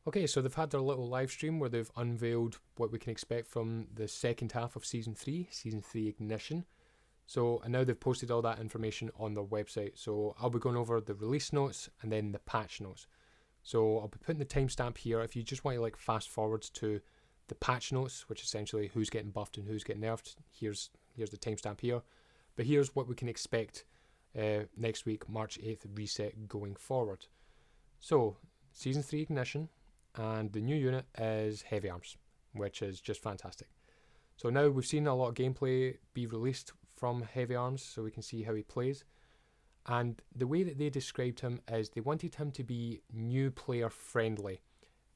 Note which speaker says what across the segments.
Speaker 1: Okay, so they've had their little live stream where they've unveiled what we can expect from the second half of Season 3, Season 3 Ignition. So, and now they've posted all that information on their website. So I'll be going over the release notes and then the patch notes. So I'll be putting the timestamp here. If you just want to like fast forward to the patch notes, which essentially who's getting buffed and who's getting nerfed, here's the timestamp here. But here's what we can expect next week, March 8th reset going forward. So, Season 3 Ignition, and the new unit is Heavyarms, which is just fantastic. So now we've seen a lot of gameplay be released from Heavyarms, so we can see how he plays. And the way that they described him is they wanted him to be new player friendly,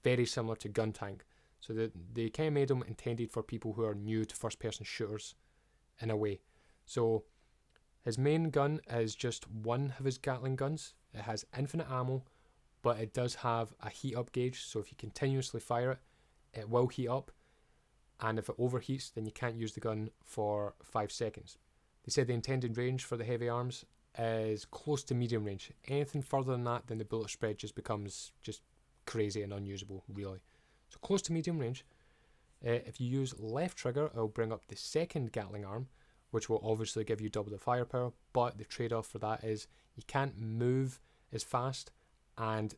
Speaker 1: very similar to Guntank. So that they kind of made him intended for people who are new to first person shooters in a way. So his main gun is just one of his Gatling guns. It has infinite ammo, but it does have a heat up gauge, so if you continuously fire it, it will heat up, and if it overheats, then you can't use the gun for 5 seconds. They said the intended range for the Heavyarms is close to medium range. Anything further than that, then the bullet spread just becomes just crazy and unusable, really. So close to medium range. If you use left trigger, it'll bring up the second Gatling arm, which will obviously give you double the firepower, but the trade-off for that is you can't move as fast, and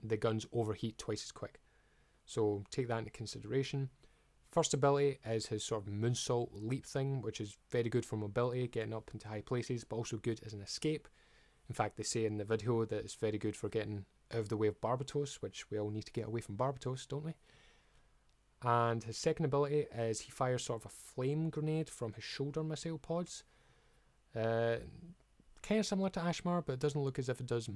Speaker 1: the guns overheat twice as quick. So take that into consideration. First ability is his sort of moonsault leap thing, which is very good for mobility, getting up into high places, but also good as an escape. In fact, they say in the video that it's very good for getting out of the way of Bartos, which we all need to get away from Bartos, don't we? And his second ability is he fires sort of a flame grenade from his shoulder missile pods. Kind of similar to Ashima, but it doesn't look as if it does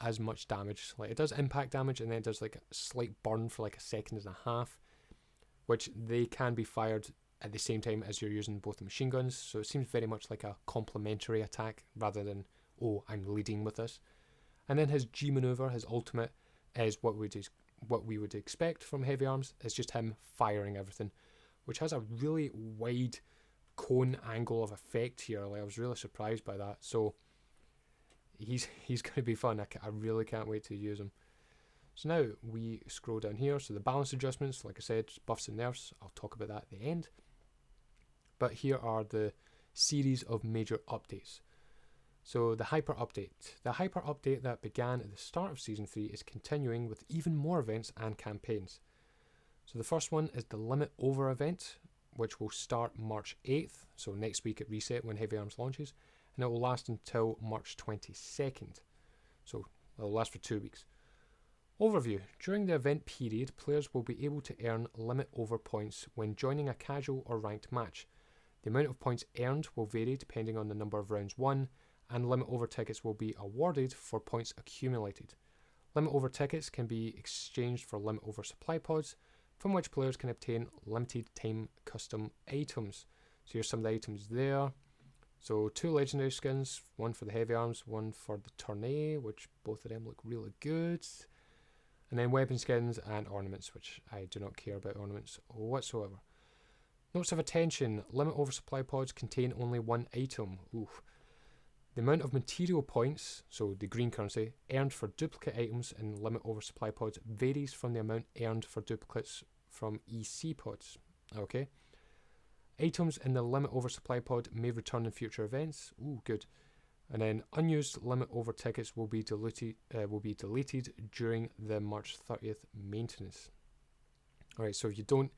Speaker 1: as much damage. Like, it does impact damage, and then it does like a slight burn for like a second and a half, which they can be fired at the same time as you're using both the machine guns. So it seems very much like a complementary attack rather than, oh, I'm leading with this. And then his G maneuver, his ultimate, is what we would expect from Heavyarms. It's just him firing everything, which has a really wide cone angle of effect here. Like, I was really surprised by that. So he's going to be fun. I really can't wait to use him. So now we scroll down here. So the balance adjustments, like I said, buffs and nerfs. I'll talk about that at the end. But here are the series of major updates. So the Hyper Update. The Hyper Update that began at the start of Season 3 is continuing with even more events and campaigns. So the first one is the Limit Over event, which will start March 8th, so next week at Reset when Heavyarms launches, and it will last until March 22nd. So it will last for 2 weeks. Overview. During the event period, players will be able to earn Limit Over points when joining a casual or ranked match. The amount of points earned will vary depending on the number of rounds won, and Limit Over tickets will be awarded for points accumulated. Limit Over tickets can be exchanged for Limit Over supply pods, from which players can obtain limited time custom items. So here's some of the items there. So 2 legendary skins, one for the Heavyarms, one for the Tournay, which both of them look really good. And then weapon skins and ornaments, which I do not care about ornaments whatsoever. Notes of attention. Limit Over supply pods contain only 1 item. Oof. The amount of material points, so the green currency, earned for duplicate items in Limit Over supply pods varies from the amount earned for duplicates from EC pods. Okay. Items in the Limit Over supply pod may return in future events. Ooh, good. And then unused Limit Over tickets will be deleted during the March 30th maintenance. Alright, so if you don't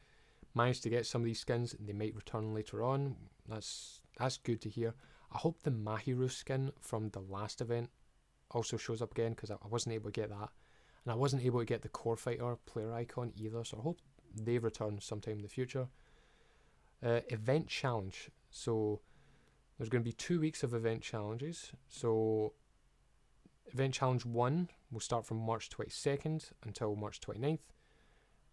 Speaker 1: manage to get some of these skins, they might return later on. That's good to hear. I hope the Mahiru skin from the last event also shows up again, because I wasn't able to get that. And I wasn't able to get the Core Fighter player icon either, so I hope they return sometime in the future. Event challenge. So there's going to be 2 weeks of event challenges. So event challenge 1 will start from March 22nd until March 29th. And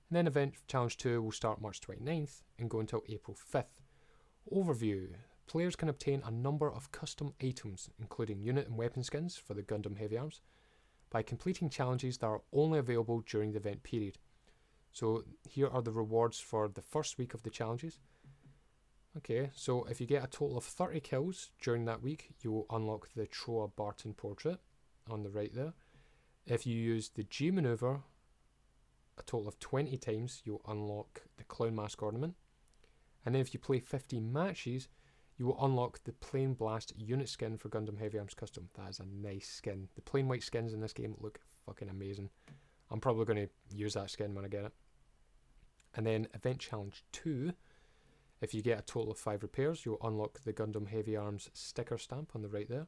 Speaker 1: then event challenge 2 will start March 29th and go until April 5th. Overview. Players can obtain a number of custom items, including unit and weapon skins for the Gundam Heavyarms, by completing challenges that are only available during the event period. So here are the rewards for the first week of the challenges. Okay, so if you get a total of 30 kills during that week, you will unlock the Troa Barton portrait on the right there. If you use the G maneuver, a total of 20 times, you'll unlock the Clown Mask ornament. And then if you play 15 matches, you will unlock the Plain Blast unit skin for Gundam Heavyarms Custom. That is a nice skin. The plain white skins in this game look fucking amazing. I'm probably going to use that skin when I get it. And then Event Challenge 2, if you get a total of 5 repairs, you'll unlock the Gundam Heavyarms sticker stamp on the right there.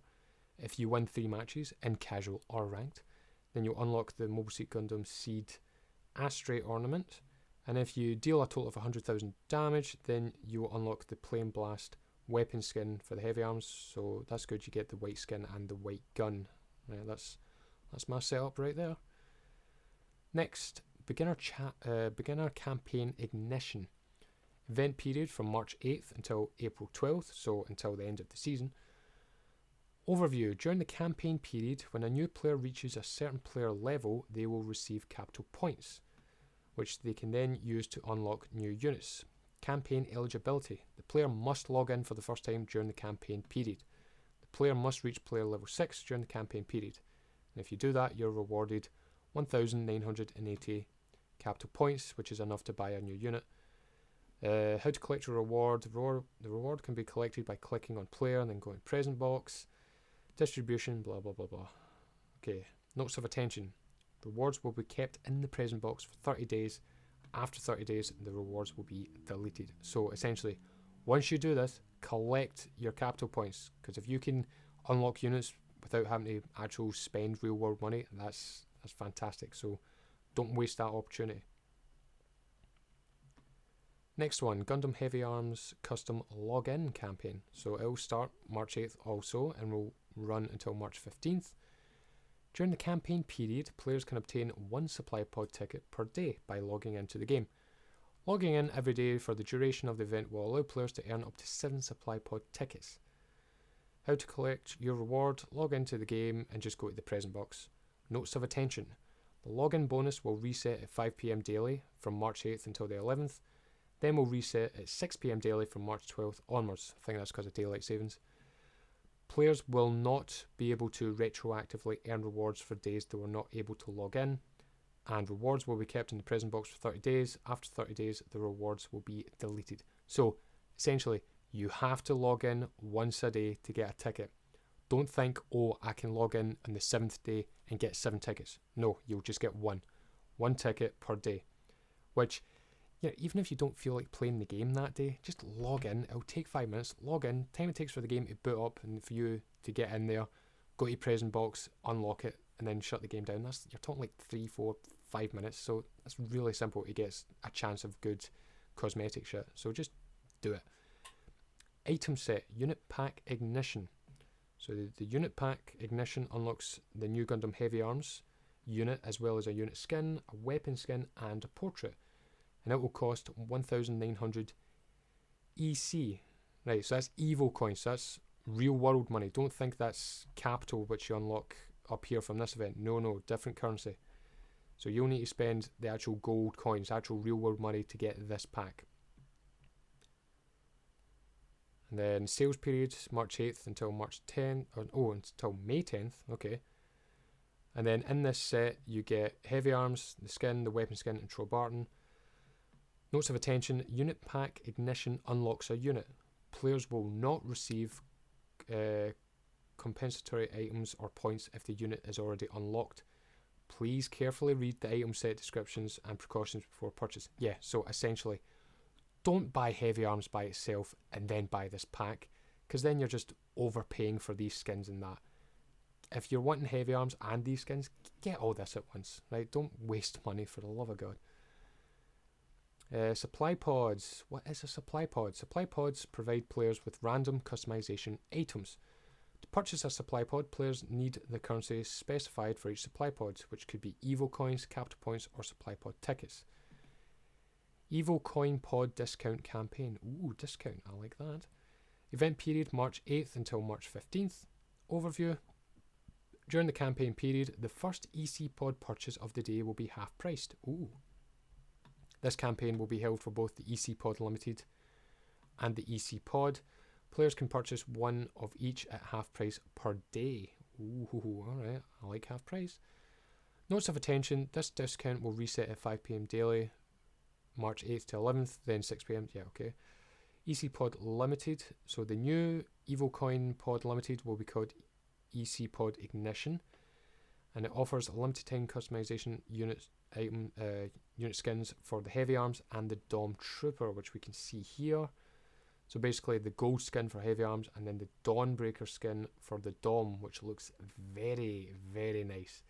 Speaker 1: If you win 3 matches, in casual or ranked, then you'll unlock the Mobile Suit Gundam Seed Astray ornament. And if you deal a total of 100,000 damage, then you will unlock the Plain Blast weapon skin for the Heavyarms. So that's good, you get the white skin and the white gun. Right, that's my setup right there. Next, beginner campaign ignition. Event period from March 8th until April 12th, so until the end of the season. Overview. During the campaign period, when a new player reaches a certain player level, they will receive capital points, which they can then use to unlock new units. Campaign eligibility. The player must log in for the first time during the campaign period. The player must reach player level 6 during the campaign period. And if you do that, you're rewarded 1,980 capital points, which is enough to buy a new unit. How to collect your reward. The reward can be collected by clicking on player and then going present box. Distribution, blah, blah, blah, blah. Okay, notes of attention. Rewards will be kept in the present box for 30 days. After 30 days, the rewards will be deleted. So essentially, once you do this, collect your capital points. Because if you can unlock units without having to actually spend real world money, that's fantastic. So don't waste that opportunity. Next one, Gundam Heavyarms Custom Login Campaign. So it will start March 8th also and will run until March 15th. During the campaign period, players can obtain 1 supply pod ticket per day by logging into the game. Logging in every day for the duration of the event will allow players to earn up to 7 supply pod tickets. How to collect your reward. Log into the game and just go to the present box. Notes of attention. The login bonus will reset at 5 PM daily from March 8th until the 11th. Then will reset at 6 PM daily from March 12th onwards. I think that's because of daylight savings. Players will not be able to retroactively earn rewards for days they were not able to log in, and rewards will be kept in the present box for 30 days. After 30 days, the rewards will be deleted. So, essentially, you have to log in once a day to get a ticket. Don't think, oh, I can log in on the 7th day and get 7 tickets. No, you'll just get one ticket per day, which, you know, even if you don't feel like playing the game that day, just log in. It'll take 5 minutes. Log in. Time it takes for the game to boot up and for you to get in there, go to your present box, unlock it, and then shut the game down. You're talking like 3, 4, 5 minutes. So that's really simple to get a chance of good cosmetic shit. So just do it. Item set. Unit Pack Ignition. So the Unit Pack Ignition unlocks the new Gundam Heavyarms unit, as well as a unit skin, a weapon skin, and a portrait. And it will cost 1,900 EC. Right, so that's Evo coins. So that's real world money. Don't think that's capital which you unlock up here from this event. No, different currency. So you'll need to spend the actual gold coins, actual real world money to get this pack. And then sales period, March 8th until March 10th. Until May 10th. Okay. And then in this set, you get Heavyarms, the skin, the weapon skin, and Tro Barton. Notes of attention. Unit Pack Ignition unlocks a unit. Players will not receive compensatory items or points if the unit is already unlocked. Please carefully read the item set descriptions and precautions before purchase. Yeah, so essentially, don't buy Heavyarms by itself and then buy this pack, because then you're just overpaying for these skins and that. If you're wanting Heavyarms and these skins, get all this at once, right? Don't waste money, for the love of God. Supply pods. What is a supply pod? Supply pods provide players with random customization items. To purchase a supply pod, players need the currency specified for each supply pod, which could be Evo coins, capital points, or supply pod tickets. Evo coin pod discount campaign. Ooh, discount. I like that. Event period March 8th until March 15th. Overview. During the campaign period, the first EC pod purchase of the day will be half priced. Ooh. This campaign will be held for both the EC Pod Limited and the EC Pod. Players can purchase one of each at half price per day. Ooh, alright, I like half price. Notes of attention, this discount will reset at 5 p.m. daily, March 8th to 11th, then 6 p.m. Yeah, okay. EC Pod Limited. So the new Evo Coin Pod Limited will be called EC Pod Ignition, and it offers a limited time customization unit skins for the Heavyarms and the Dom Trooper, which we can see here. So basically the gold skin for Heavyarms and then the Dawnbreaker skin for the Dom, which looks very, very nice.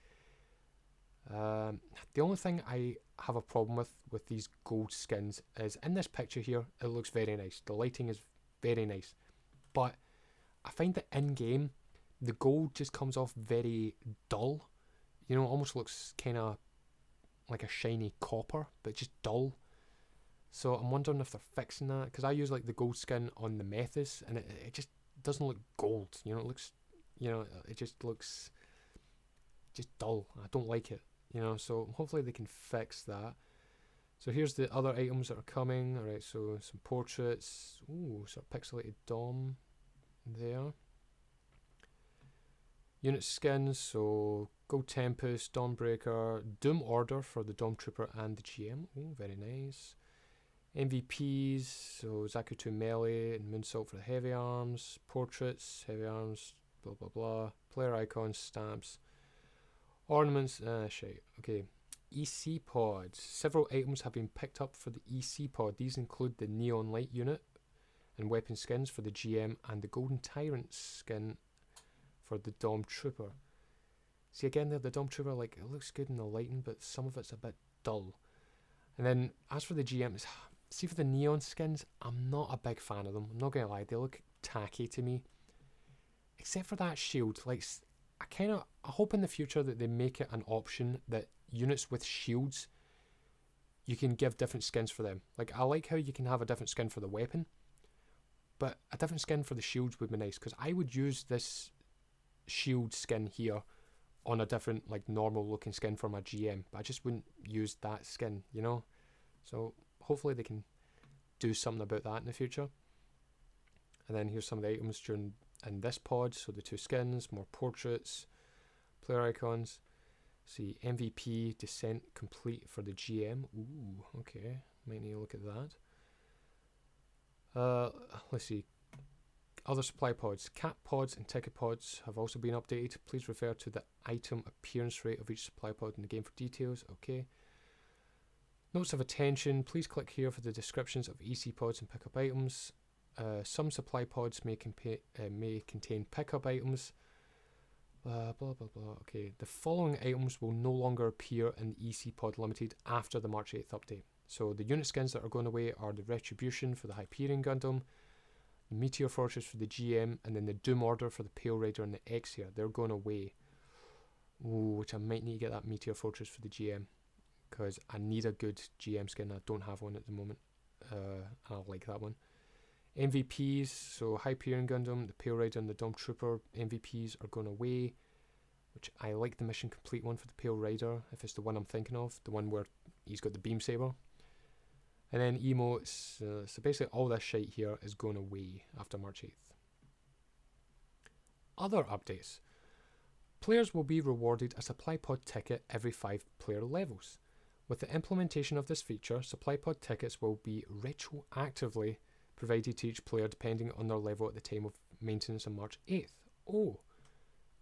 Speaker 1: The only thing I have a problem with these gold skins is in this picture here, it looks very nice. The lighting is very nice. But I find that in game, the gold just comes off very dull. You know, it almost looks kind of like a shiny copper, but just dull. So I'm wondering if they're fixing that, because I use like the gold skin on the Mathis, and it just doesn't look gold. You know, it looks, you know, it just looks just dull. I don't like it. You know, so hopefully they can fix that. So here's the other items that are coming. Alright, so some portraits. Ooh, sort of pixelated Dom there. Unit skins, so Gold Tempest, Dawnbreaker, Doom Order for the Dom Trooper and the GM. Ooh, very nice. MVPs, so Zakutu Melee and Moonsault for the Heavyarms. Portraits, Heavyarms, blah blah blah. Player icons, stamps. Ornaments, shit. Okay. EC pods. Several items have been picked up for the EC pod. These include the Neon Light unit and weapon skins for the GM and the Golden Tyrant skin for the Dom Trooper. See again there, the Dom Trooper, like, it looks good in the lighting, but some of it's a bit dull. And then as for the GMs, see for the neon skins, I'm not a big fan of them. I'm not gonna lie, they look tacky to me. Except for that shield, like, I hope in the future that they make it an option that units with shields, you can give different skins for them. Like, I like how you can have a different skin for the weapon, but a different skin for the shields would be nice, because I would use this shield skin here on a different, like, normal looking skin for my GM, but I just wouldn't use that skin, you know? So hopefully they can do something about that in the future. And then here's some of the items in this pod. So the two skins, more portraits, player icons. See, MVP Descent complete for the GM. Ooh, okay, might need to look at that. Let's see. Other supply pods. Cap pods and ticket pods have also been updated. Please refer to the item appearance rate of each supply pod in the game for details. Okay. Notes of attention. Please click here for the descriptions of EC pods and pickup items. Some supply pods may contain pickup items. Blah blah blah. Okay. The following items will no longer appear in the EC Pod Limited after the March 8th update. So the unit skins that are going away are the Retribution for the Hyperion Gundam, the Meteor Fortress for the GM, and then the Doom Order for the Pale Rider and the Exia. They're going away. Ooh, which I might need to get that Meteor Fortress for the GM, because I need a good GM skin. I don't have one at the moment. I like that one. MVPs, so Hyperion Gundam, the Pale Rider and the Dom Trooper MVPs are going away, which I like the mission complete one for the Pale Rider, if it's the one I'm thinking of, the one where he's got the beam saber. And then emotes, so basically all this shite here is going away after March 8th. Other updates. Players will be rewarded a supply pod ticket every 5 player levels. With the implementation of this feature, supply pod tickets will be retroactively provided to each player depending on their level at the time of maintenance on March 8th. Oh,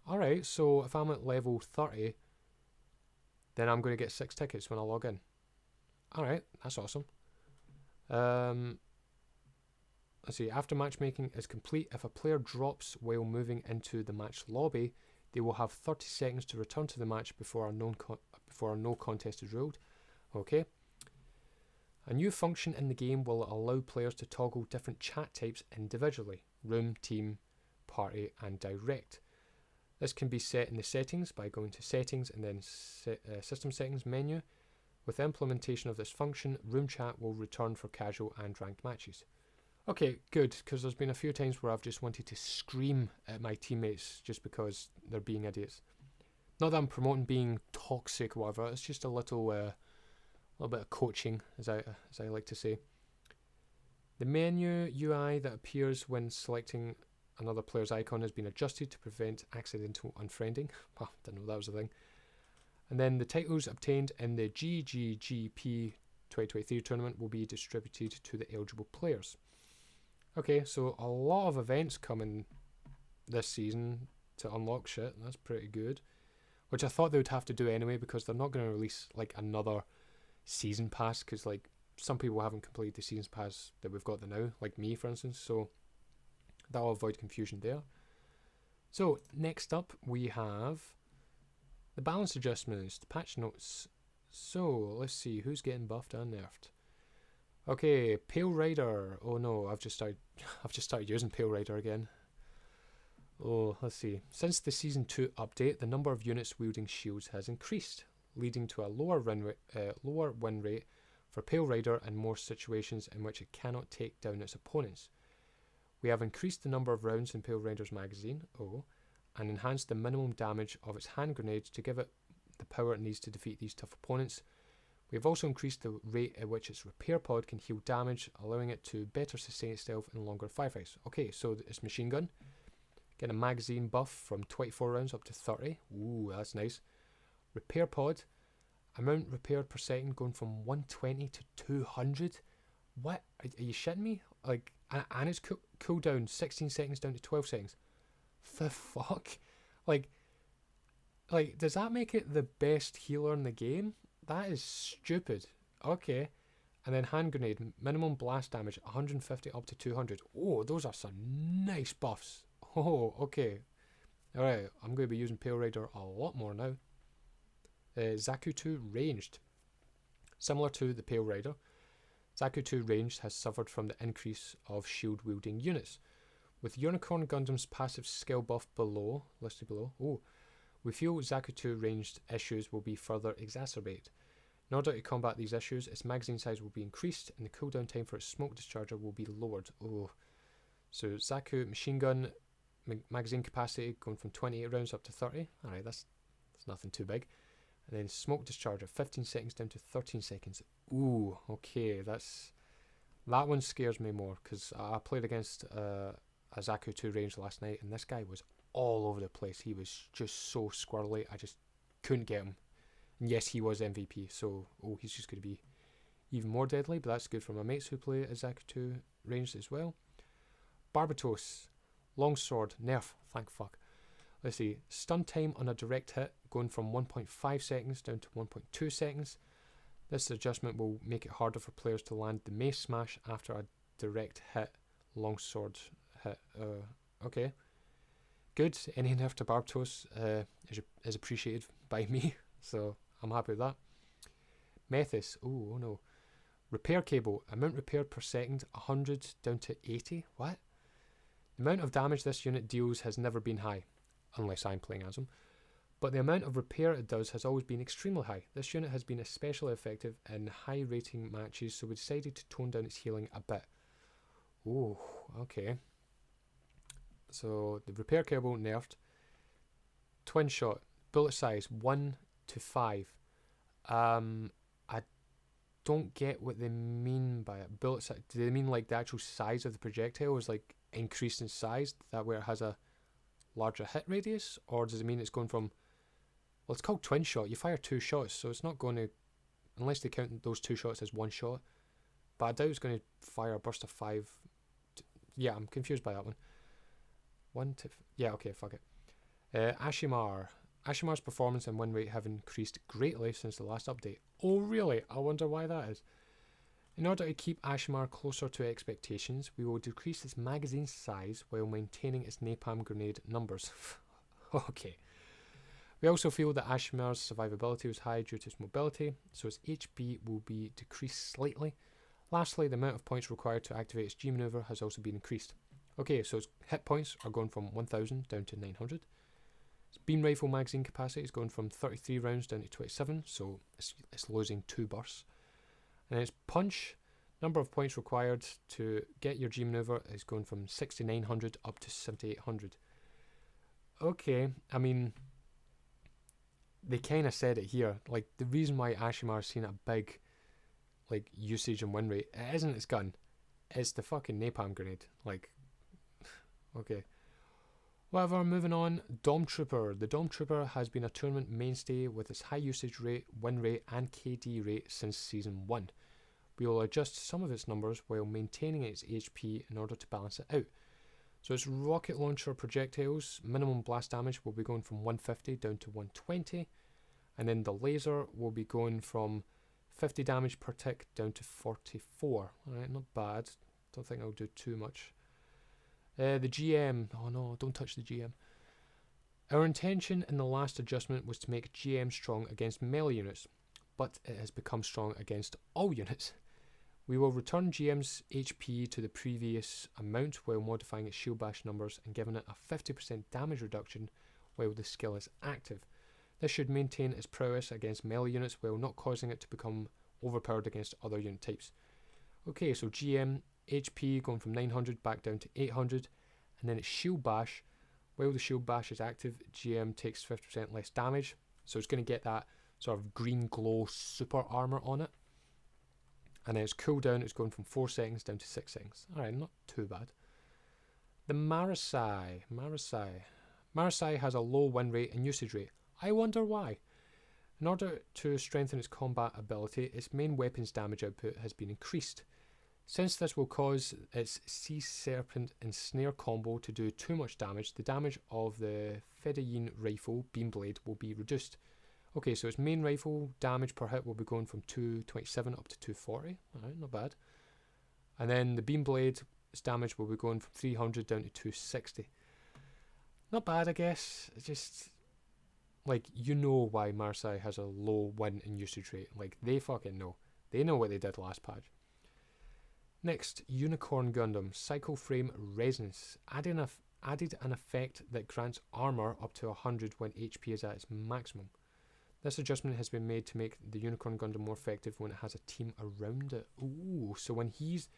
Speaker 1: alright, so if I'm at level 30, then I'm going to get 6 tickets when I log in. Alright, that's awesome. Let's see, after matchmaking is complete, if a player drops while moving into the match lobby, they will have 30 seconds to return to the match before a no contest is ruled. Okay. A new function in the game will allow players to toggle different chat types individually: room, team, party, and direct. This can be set in the settings by going to settings and then system settings menu. With the implementation of this function, room chat will return for casual and ranked matches. Okay, good, because there's been a few times where I've just wanted to scream at my teammates just because they're being idiots. Not that I'm promoting being toxic or whatever, it's just a little bit of coaching, as I like to say. The menu UI that appears when selecting another player's icon has been adjusted to prevent accidental unfriending. Well, didn't know that was a thing. And then the titles obtained in the GGGP 2023 tournament will be distributed to the eligible players. Okay, so a lot of events coming this season to unlock shit. That's pretty good. Which I thought they would have to do anyway, because they're not going to release like another season pass, because like some people haven't completed the season pass that we've got now, like me for instance, so that'll avoid confusion there. So next up we have the balance adjustments, the patch notes. So let's see who's getting buffed and nerfed. Okay, Pale Rider. Oh no, I've just started using Pale Rider again. Oh, let's see. Since the Season 2 update, the number of units wielding shields has increased, leading to a lower win rate for Pale Rider and more situations in which it cannot take down its opponents. We have increased the number of rounds in Pale Rider's magazine, and enhanced the minimum damage of its hand grenades to give it the power it needs to defeat these tough opponents. We have also increased the rate at which its repair pod can heal damage, allowing it to better sustain itself in longer firefights. Okay, so its machine gun. Get a magazine buff from 24 rounds up to 30. Ooh, that's nice. Repair pod. Amount repaired per second going from 120 to 200. What? Are you shitting me? Like, and its cooldown 16 seconds down to 12 seconds. The fuck? Like, does that make it the best healer in the game? That is stupid. Okay. And then hand grenade. Minimum blast damage 150 up to 200. Oh, those are some nice buffs. Oh, okay. Alright, I'm going to be using Pale Rider a lot more now. Zakutu ranged. Similar to the Pale Rider, Zakutu ranged has suffered from the increase of shield wielding units. With Unicorn Gundam's passive skill buff listed below, we feel Zakutu ranged issues will be further exacerbated. In order to combat these issues, its magazine size will be increased and the cooldown time for its smoke discharger will be lowered. So Zaku machine gun magazine capacity going from 28 rounds up to 30. Alright, that's nothing too big. And then smoke discharger 15 seconds down to 13 seconds. Ooh, okay, that one scares me more, because I played against a Zakutu range last night and this guy was all over the place. He was just so squirrely, I just couldn't get him. And yes, he was MVP, so he's just going to be even more deadly, but that's good for my mates who play a Zakutu ranged as well. Bartos, longsword, nerf, thank fuck. Let's see, stun time on a direct hit going from 1.5 seconds down to 1.2 seconds. This adjustment will make it harder for players to land the mace smash after a direct hit, longsword hit. Okay. Good, any nerf to Bartos is appreciated by me, so I'm happy with that. Mathis, oh no. Repair cable, amount repaired per second, 100 down to 80. What? The amount of damage this unit deals has never been high, unless I'm playing as him, but the amount of repair it does has always been extremely high. This unit has been especially effective in high rating matches, so we decided to tone down its healing a bit. Oh, okay. So the repair cable nerfed. Twin shot, bullet size 1 to 5. I don't get what they mean by it. Bullet size, do they mean like the actual size of the projectile is like increased in size, that where it has a larger hit radius, or does it mean it's going from, well, it's called twin shot, you fire 2 shots, so it's not going to, unless they count those 2 shots as 1 shot, but I doubt it's going to fire a burst of 5. Yeah, I'm confused by that one. Yeah, okay, fuck it. Ashimar's performance and win rate have increased greatly since the last update. Oh really? I wonder why that is. In order to keep Ashima closer to expectations, we will decrease its magazine size while maintaining its napalm grenade numbers. Okay. We also feel that Ashima's survivability was high due to its mobility, so its HP will be decreased slightly. Lastly, the amount of points required to activate its G maneuver has also been increased. Okay, so its hit points are going from 1000 down to 900. Its beam rifle magazine capacity is going from 33 rounds down to 27, so it's losing 2 bursts. And its punch, number of points required to get your G maneuver is going from 6900 up to 7800. Okay, I mean, they kind of said it here. Like, the reason why Ashima has seen a big like usage and win rate, it isn't its gun, it's the fucking napalm grenade. Like, okay. Whatever, moving on. Dom Trooper. The Dom Trooper has been a tournament mainstay with its high usage rate, win rate and KD rate since Season 1. We will adjust some of its numbers while maintaining its HP in order to balance it out. So its rocket launcher projectiles, minimum blast damage will be going from 150 down to 120. And then the laser will be going from 50 damage per tick down to 44. Alright, not bad. Don't think I'll do too much. The GM. Oh no, don't touch the GM. Our intention in the last adjustment was to make GM strong against melee units, but it has become strong against all units. We will return GM's HP to the previous amount while modifying its shield bash numbers and giving it a 50% damage reduction while the skill is active. This should maintain its prowess against melee units while not causing it to become overpowered against other unit types. Okay, so GM HP going from 900 back down to 800, and then its shield bash. While the shield bash is active, GM takes 50% less damage, so it's going to get that sort of green glow super armor on it. And then its cooldown is going from 4 seconds down to 6 seconds. Alright, not too bad. The Marasai. Marasai has a low win rate and usage rate. I wonder why. In order to strengthen its combat ability, its main weapon's damage output has been increased. Since this will cause its Sea Serpent and Snare combo to do too much damage, the damage of the Fedayeen rifle beam blade will be reduced. Okay, so its main rifle damage per hit will be going from 227 up to 240. Alright, not bad. And then the beam blade's damage will be going from 300 down to 260. Not bad, I guess. It's just, like, you know why Marasai has a low win and usage rate. Like, they fucking know. They know what they did last patch. Next, Unicorn Gundam, Cycle Frame Resonance. Added an effect that grants armor up to 100 when HP is at its maximum. This adjustment has been made to make the Unicorn Gundam more effective when it has a team around it. Ooh, so when he's...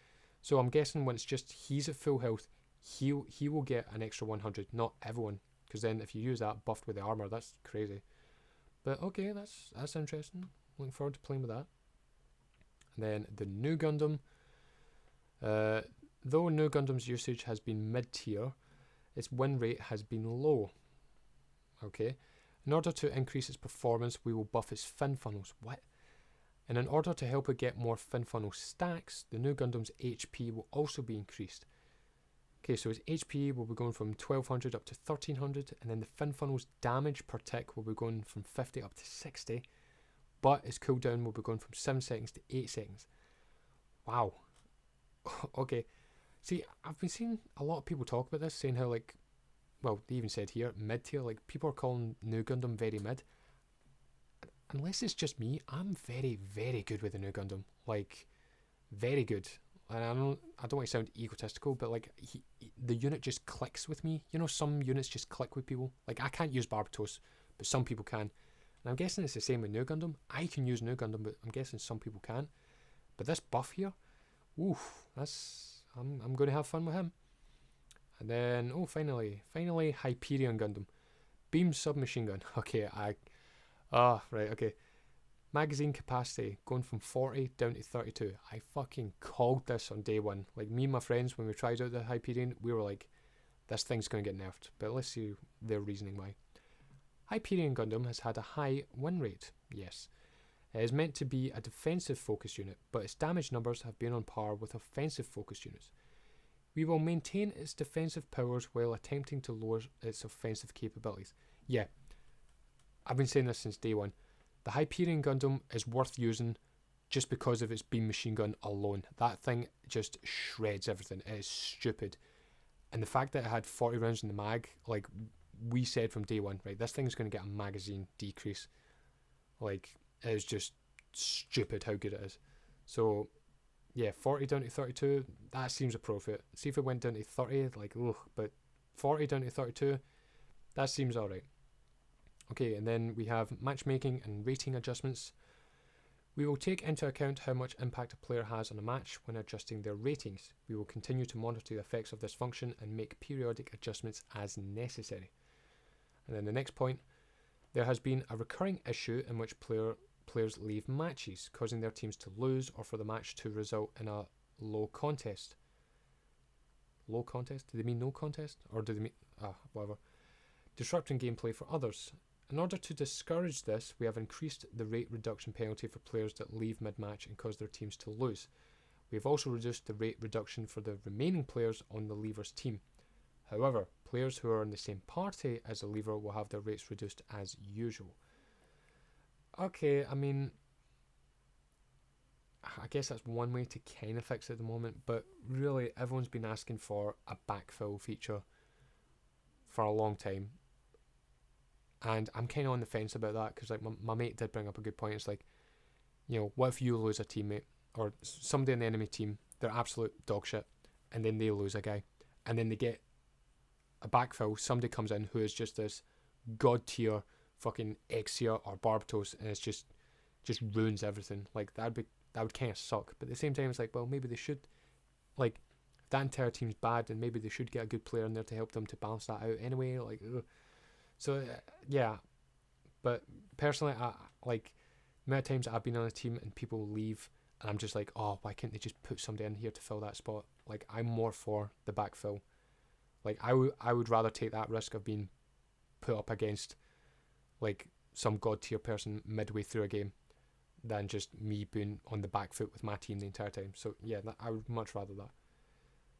Speaker 1: So I'm guessing when it's just he's at full health, he will get an extra 100, not everyone. Because then if you use that buffed with the armor, that's crazy. But okay, that's interesting. Looking forward to playing with that. And then the new Gundam. Though new Gundam's usage has been mid-tier, its win rate has been low. Okay. In order to increase its performance, we will buff its fin funnels. What? And in order to help it get more fin funnel stacks, the new Gundam's HP will also be increased. Okay, so its HP will be going from 1200 up to 1300, and then the fin funnel's damage per tick will be going from 50 up to 60, but its cooldown will be going from 7 seconds to 8 seconds. Wow. Okay. See, I've been seeing a lot of people talk about this, saying how, like, well, they even said here, mid-tier, like, people are calling new Gundam very mid. Unless it's just me, I'm very, very good with the new Gundam. Like, very good. And I don't want to sound egotistical, but, like, the unit just clicks with me. You know, some units just click with people. Like, I can't use Bartos, but some people can. And I'm guessing it's the same with new Gundam. I can use new Gundam, but I'm guessing some people can't. But this buff here, oof, I'm going to have fun with him. And then, oh, finally, Hyperion Gundam. Beam submachine gun. Okay, right, okay. Magazine capacity going from 40 down to 32. I fucking called this on day one. Like, me and my friends, when we tried out the Hyperion, we were like, this thing's going to get nerfed. But let's see their reasoning why. Hyperion Gundam has had a high win rate. Yes. It is meant to be a defensive focused unit, but its damage numbers have been on par with offensive focused units. We will maintain its defensive powers while attempting to lower its offensive capabilities. Yeah, I've been saying this since day one. The Hyperion Gundam is worth using just because of its beam machine gun alone. That thing just shreds everything. It is stupid. And the fact that it had 40 rounds in the mag, like we said from day one, right, this thing's going to get a magazine decrease. Like, it is just stupid how good it is. So, yeah, 40 down to 32, that seems appropriate. See if it went down to 30, like, ugh, but 40 down to 32, that seems alright. Okay, and then we have matchmaking and rating adjustments. We will take into account how much impact a player has on a match when adjusting their ratings. We will continue to monitor the effects of this function and make periodic adjustments as necessary. And then the next point, there has been a recurring issue in which players leave matches, causing their teams to lose or for the match to result in a low contest. Low contest? Do they mean no contest? Or do they mean... whatever. Disrupting gameplay for others. In order to discourage this, we have increased the rate reduction penalty for players that leave mid-match and cause their teams to lose. We have also reduced the rate reduction for the remaining players on the leaver's team. However, players who are in the same party as a leaver will have their rates reduced as usual. Okay, I mean, I guess that's one way to kind of fix it at the moment, but really everyone's been asking for a backfill feature for a long time. And I'm kind of on the fence about that, because like my mate did bring up a good point. It's like, you know, what if you lose a teammate or somebody in the enemy team, they're absolute dog shit, and then they lose a guy, and then they get a backfill, somebody comes in who is just this god tier fucking Exia or Bartos, and it's just ruins everything. Like that would kind of suck. But at the same time, it's like, well, maybe they should, like, if that entire team's bad, then maybe they should get a good player in there to help them to balance that out anyway. Like, so yeah. But personally, I like the amount of times I've been on a team and people leave, and I'm just like, oh, why can't they just put somebody in here to fill that spot? Like, I'm more for the backfill. Like, I would rather take that risk of being put up against like some god tier person midway through a game than just me being on the back foot with my team the entire time. So yeah, I would much rather that.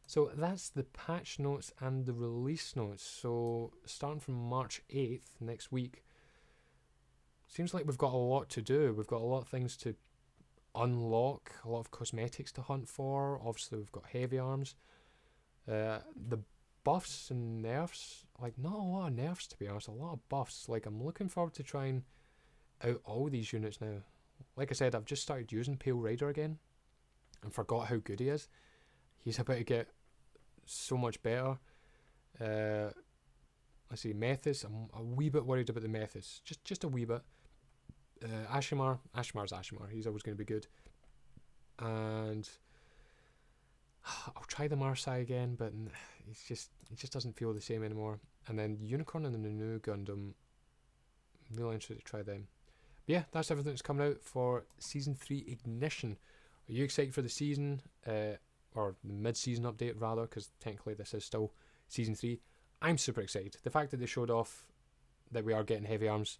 Speaker 1: So that's the patch notes and the release notes. So starting from March 8th, next week, seems like we've got a lot to do. We've got a lot of things to unlock, a lot of cosmetics to hunt for. Obviously we've got Heavyarms. The buffs and nerfs, like not a lot of nerfs to be honest, a lot of buffs. Like I'm looking forward to trying out all these units now. Like I said, I've just started using Pale Rider again and forgot how good he is. He's about to get so much better. Let's see, Mathis, I'm a wee bit worried about the Mathis, just a wee bit. Ashimar's Ashima, he's always going to be good. And I'll try the Marasai again, but it just doesn't feel the same anymore. And then Unicorn and the new Gundam, I'm really interested to try them. But yeah, that's everything that's coming out for Season 3 Ignition. Are you excited for the season, or the mid-season update rather, because technically this is still Season 3. I'm super excited. The fact that they showed off that we are getting Heavyarms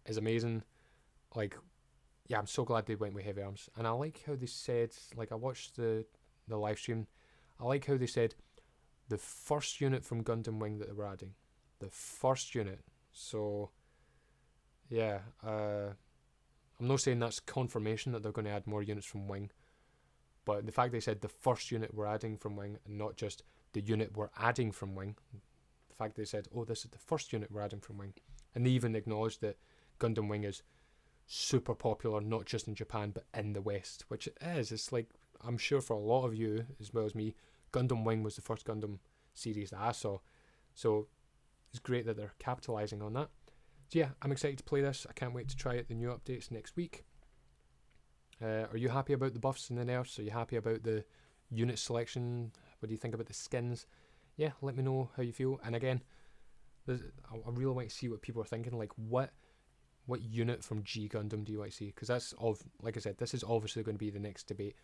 Speaker 1: is amazing. Like, yeah, I'm so glad they went with Heavyarms. And I like how they said, like I watched the live stream, I like how they said the first unit from Gundam Wing that they were adding. The first unit. So yeah, I'm not saying that's confirmation that they're going to add more units from Wing, but the fact they said the first unit we're adding from Wing and not just the unit we're adding from Wing, the fact they said, oh, this is the first unit we're adding from Wing, and they even acknowledged that Gundam Wing is super popular, not just in Japan but in the West, which it is. It's like, I'm sure for a lot of you as well as me, Gundam Wing was the first Gundam series that I saw, so it's great that they're capitalising on that. So yeah, I'm excited to play this. I can't wait to try it, the new updates next week. Are you happy about the buffs and the nerfs? Are you happy about the unit selection? What do you think about the skins? Yeah, let me know how you feel. And again, I really want to see what people are thinking. Like, what unit from G Gundam do you want to see? Because that's all. Like I said, this is obviously going to be the next debate.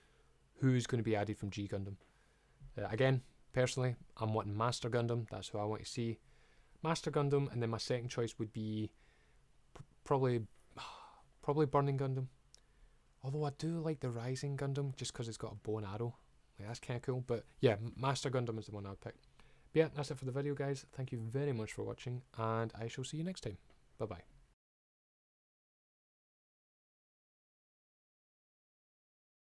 Speaker 1: Who's going to be added from G Gundam? Again, personally, I'm wanting Master Gundam. That's who I want to see. Master Gundam, and then my second choice would be probably Burning Gundam. Although I do like the Rising Gundam just because it's got a bow and arrow. Like, that's kind of cool. But yeah, Master Gundam is the one I'd pick. But yeah, that's it for the video, guys. Thank you very much for watching, and I shall see you next time. Bye bye.